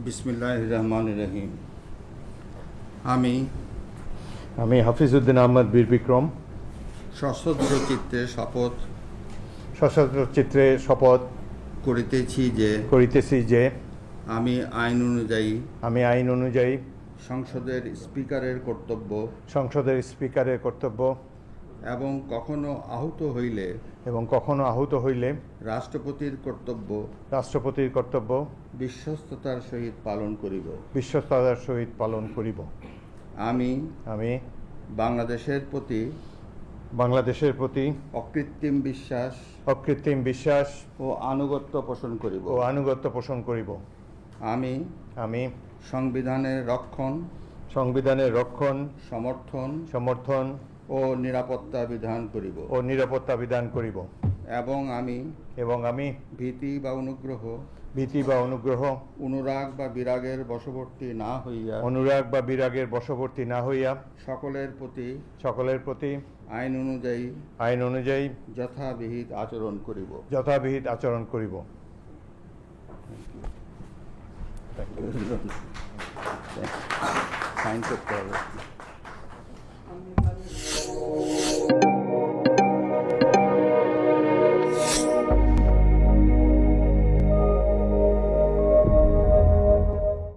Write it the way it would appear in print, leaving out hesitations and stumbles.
বিসমিল্লাহির রহমানির রহিম। আমি হাফিজউদ্দিন আহমদ বীর বিক্রম সশস্ত্র চিত্তে সশস্ত্র চিত্রে শপথ করিতেছি যে আমি আইন অনুযায়ী সংসদের স্পিকারের কর্তব্য এবং কখনো আহত হইলে রাষ্ট্রপতির কর্তব্য বিশ্বস্ততার সহিত পালন করিব। আমি বাংলাদেশের প্রতি অকৃত্রিম বিশ্বাস ও আনুগত্য পোষণ করিব। আমি সংবিধানের রক্ষণ সমর্থন ও নিরাপত্তা বিধান করিব এবং আমি ভীতি বা অনুগ্রহ অনুরাগ বা বিরাগের বশবর্তী না হইয়া সকলের প্রতি আইন অনুযায়ী যথাবিহিত আচরণ করিব। সাইন করতে হবে।